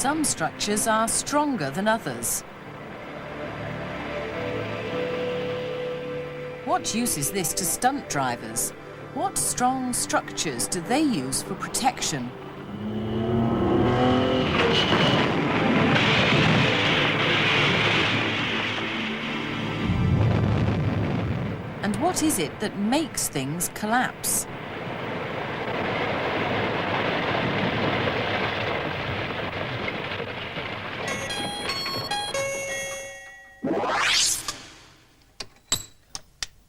Some structures are stronger than others. What use is this to stunt drivers? What strong structures do they use for protection? And what is it that makes things collapse?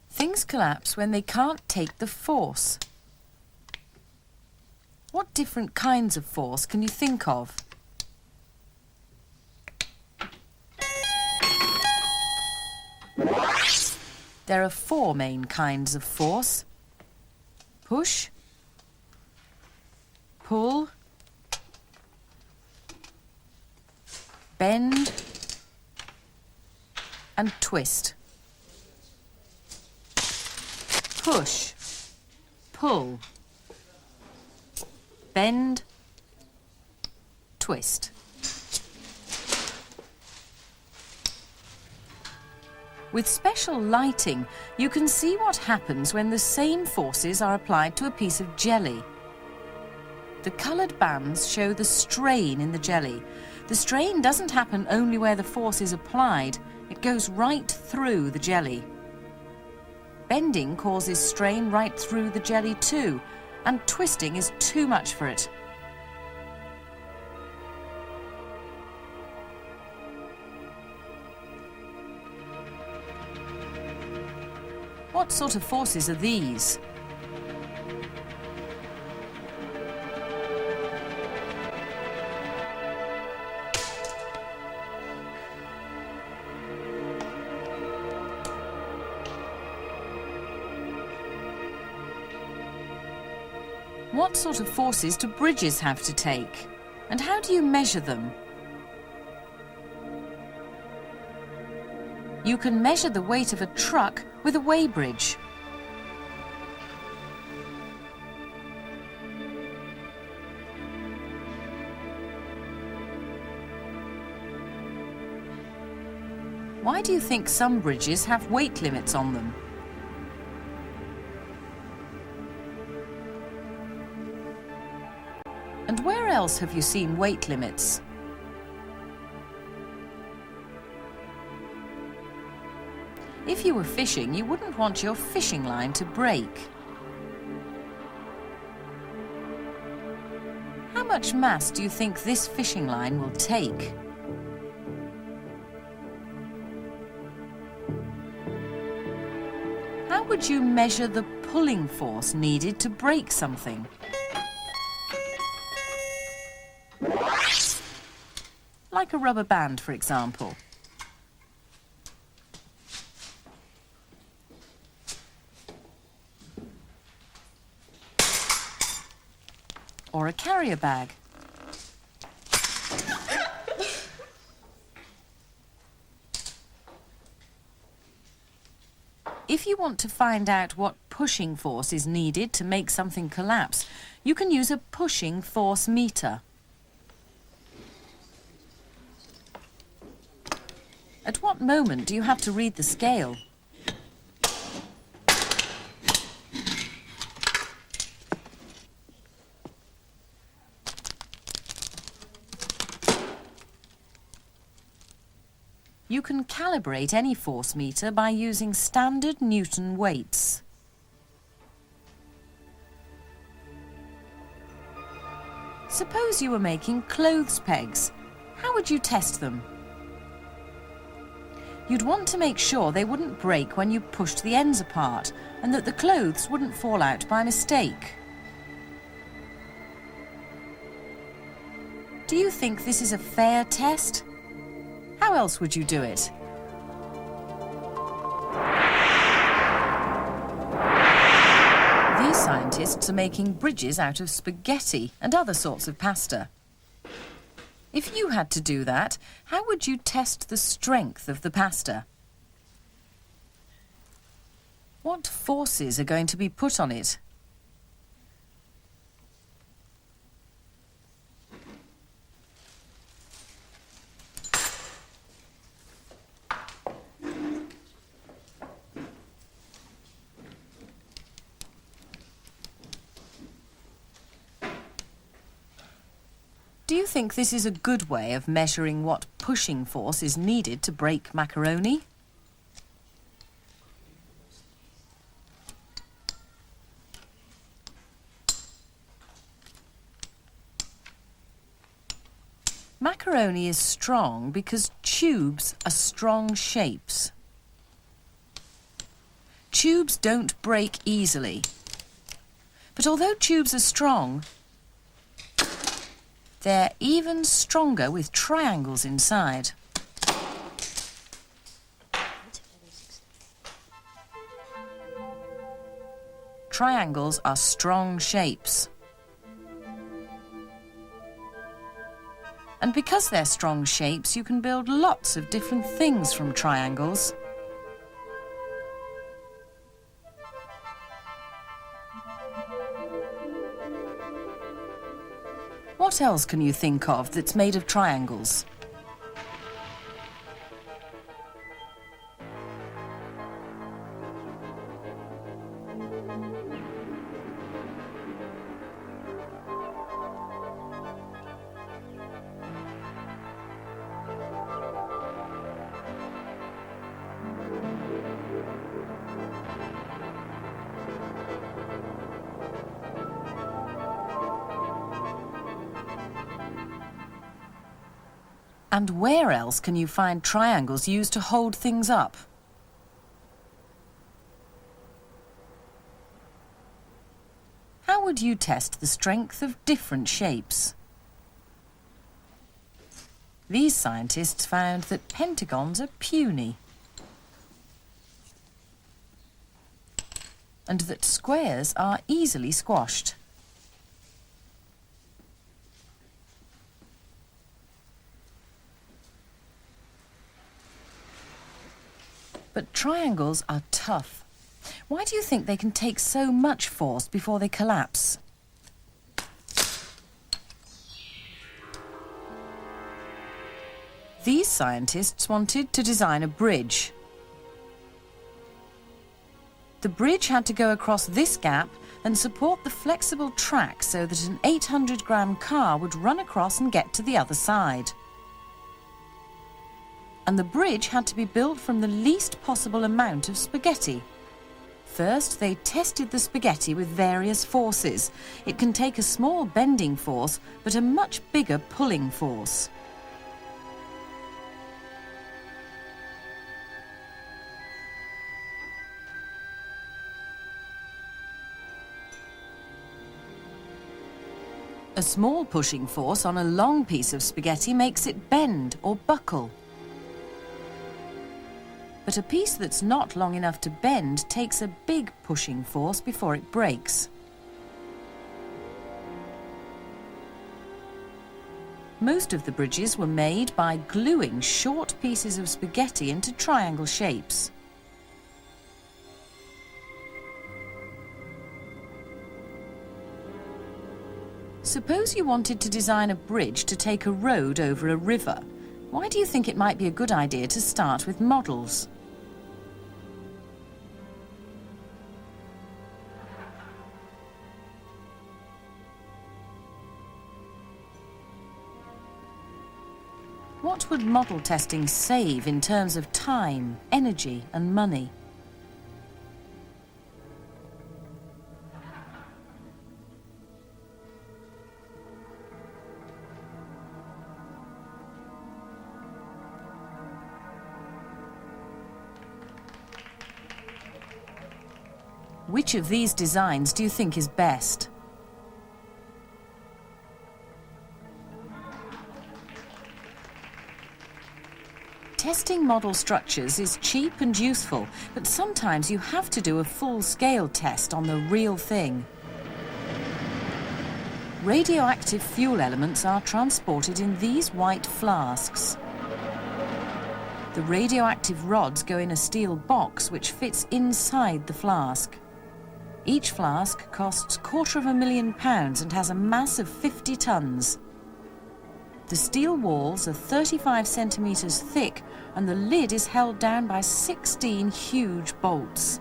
Things collapse when they can't take the force. What different kinds of force can you think of? There are 4 main kinds of force: push, pull, bend, and twist. Push, pull, bend, twist. With special lighting, you can see what happens when the same forces are applied to a piece of jelly. The coloured bands show the strain in the jelly. The strain doesn't happen only where the force is applied, it goes right through the jelly. Bending causes strain right through the jelly too, and twisting is too much for it. What sort of forces are these? What sort of forces do bridges have to take? And how do you measure them? You can measure the weight of a truck with a weighbridge. Why do you think some bridges have weight limits on them? And where else have you seen weight limits? If you were fishing, you wouldn't want your fishing line to break. How much mass do you think this fishing line will take? How would you measure the pulling force needed to break something? Like a rubber band, for example. Or a carrier bag. If you want to find out what pushing force is needed to make something collapse, you can use a pushing force meter. At what moment do you have to read the scale? You can calibrate any force meter by using standard Newton weights. Suppose you were making clothes pegs. How would you test them? You'd want to make sure they wouldn't break when you pushed the ends apart and that the clothes wouldn't fall out by mistake. Do you think this is a fair test? How else would you do it? These scientists are making bridges out of spaghetti and other sorts of pasta. If you had to do that, how would you test the strength of the pasta? What forces are going to be put on it? Do you think this is a good way of measuring what pushing force is needed to break macaroni? Macaroni is strong because tubes are strong shapes. Tubes don't break easily. But although tubes are strong, they're even stronger with triangles inside. Triangles are strong shapes. And because they're strong shapes, you can build lots of different things from triangles. What else can you think of that's made of triangles? And where else can you find triangles used to hold things up? How would you test the strength of different shapes? These scientists found that pentagons are puny and that squares are easily squashed. But triangles are tough. Why do you think they can take so much force before they collapse? These scientists wanted to design a bridge. The bridge had to go across this gap and support the flexible track so that an 800-gram car would run across and get to the other side. And the bridge had to be built from the least possible amount of spaghetti. First, they tested the spaghetti with various forces. It can take a small bending force, but a much bigger pulling force. A small pushing force on a long piece of spaghetti makes it bend or buckle. But a piece that's not long enough to bend takes a big pushing force before it breaks. Most of the bridges were made by gluing short pieces of spaghetti into triangle shapes. Suppose you wanted to design a bridge to take a road over a river. Why do you think it might be a good idea to start with models? What would model testing save in terms of time, energy and money? Which of these designs do you think is best? Testing model structures is cheap and useful, but sometimes you have to do a full-scale test on the real thing. Radioactive fuel elements are transported in these white flasks. The radioactive rods go in a steel box which fits inside the flask. Each flask costs £250,000 and has a mass of 50 tons. The steel walls are 35 centimetres thick and the lid is held down by 16 huge bolts.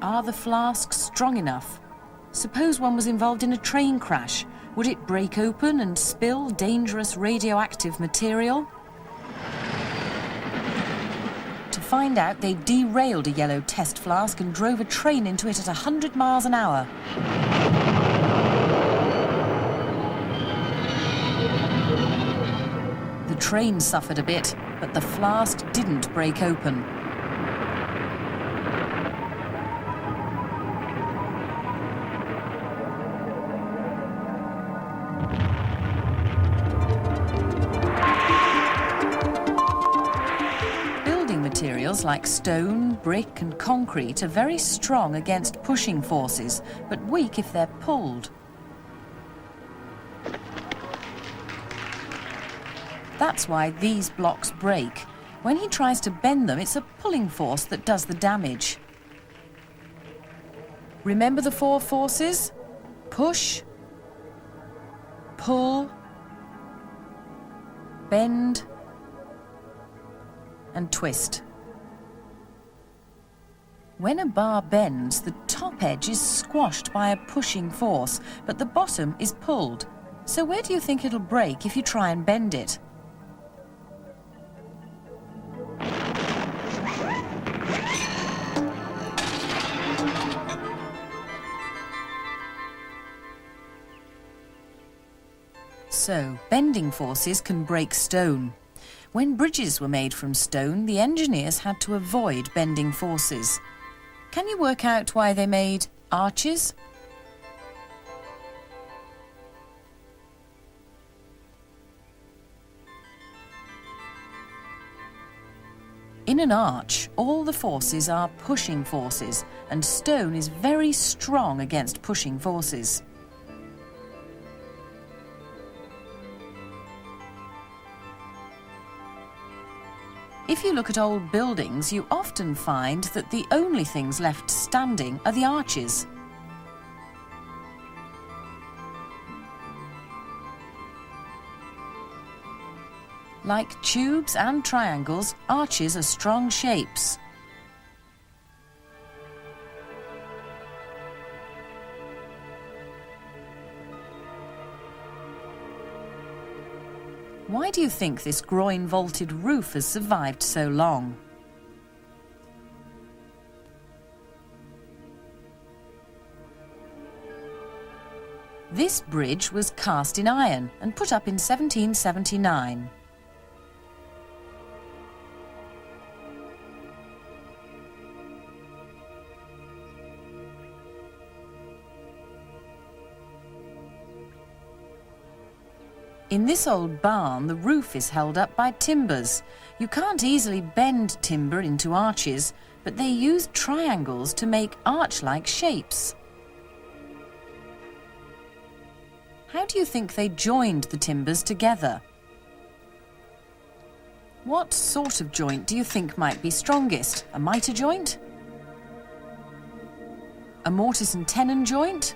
Are the flasks strong enough? Suppose one was involved in a train crash. Would it break open and spill dangerous radioactive material? To find out, they derailed a yellow test flask and drove a train into it at 100 miles an hour. The train suffered a bit, but the flask didn't break open. Building materials like stone, brick and concrete are very strong against pushing forces, but weak if they're pulled. That's why these blocks break. When he tries to bend them, it's a pulling force that does the damage. Remember the 4 forces? Push, pull, bend, and twist. When a bar bends, the top edge is squashed by a pushing force, but the bottom is pulled. So where do you think it'll break if you try and bend it? So, bending forces can break stone. When bridges were made from stone, the engineers had to avoid bending forces. Can you work out why they made arches? In an arch, all the forces are pushing forces, and stone is very strong against pushing forces. If you look at old buildings, you often find that the only things left standing are the arches. Like tubes and triangles, arches are strong shapes. Why do you think this groin-vaulted roof has survived so long? This bridge was cast in iron and put up in 1779. In this old barn, the roof is held up by timbers. You can't easily bend timber into arches, but they used triangles to make arch-like shapes. How do you think they joined the timbers together? What sort of joint do you think might be strongest? A mitre joint? A mortise and tenon joint?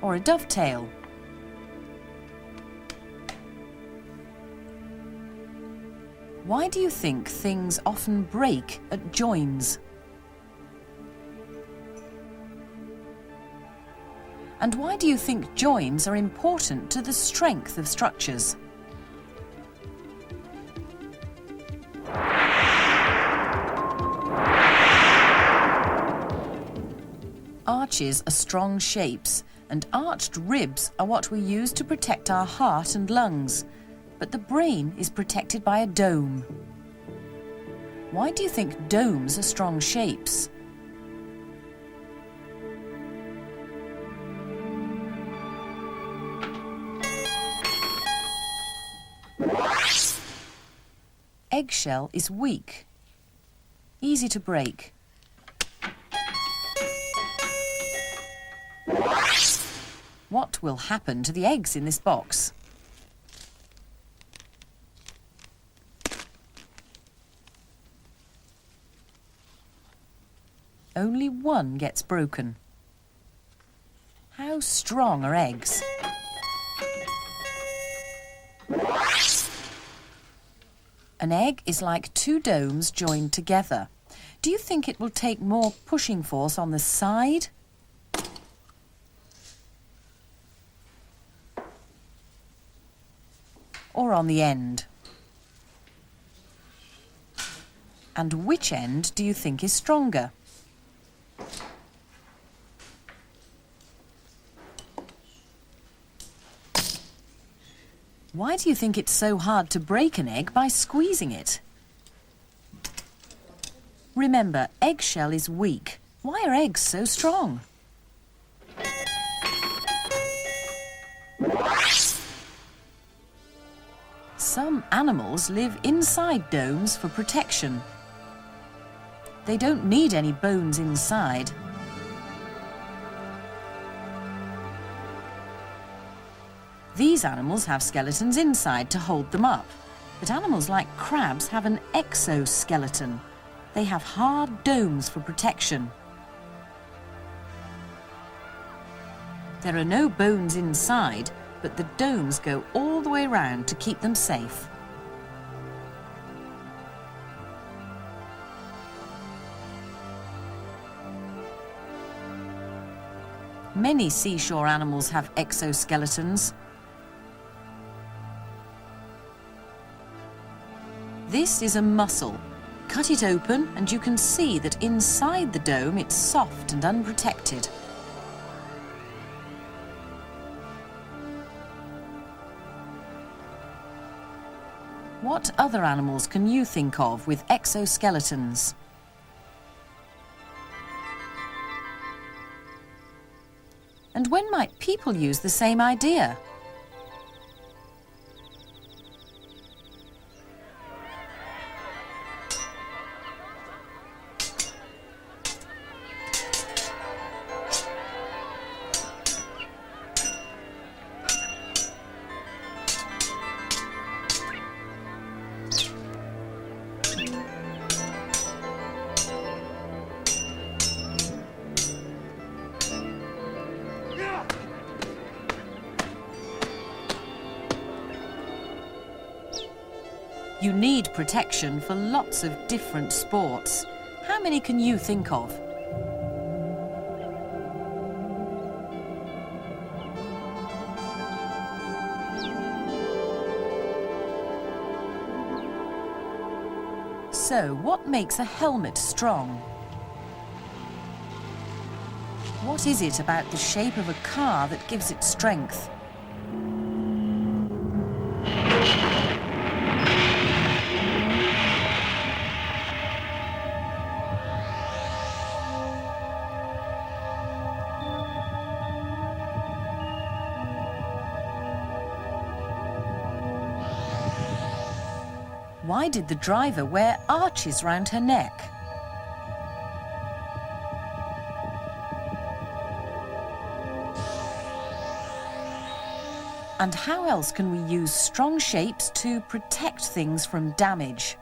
Or a dovetail? Why do you think things often break at joins? And why do you think joins are important to the strength of structures? Arches are strong shapes, and arched ribs are what we use to protect our heart and lungs. But the brain is protected by a dome. Why do you think domes are strong shapes? Eggshell is weak, easy to break. What will happen to the eggs in this box? Only one gets broken. How strong are eggs? An egg is like two domes joined together. Do you think it will take more pushing force on the side or on the end? And which end do you think is stronger? Why do you think it's so hard to break an egg by squeezing it? Remember, eggshell is weak. Why are eggs so strong? Some animals live inside domes for protection. They don't need any bones inside. These animals have skeletons inside to hold them up, but animals like crabs have an exoskeleton. They have hard domes for protection. There are no bones inside, but the domes go all the way round to keep them safe. Many seashore animals have exoskeletons. This is a mussel. Cut it open and you can see that inside the dome it's soft and unprotected. What other animals can you think of with exoskeletons? And when might people use the same idea? You need protection for lots of different sports. How many can you think of? So, what makes a helmet strong? What is it about the shape of a car that gives it strength? Why did the driver wear arches round her neck? And how else can we use strong shapes to protect things from damage?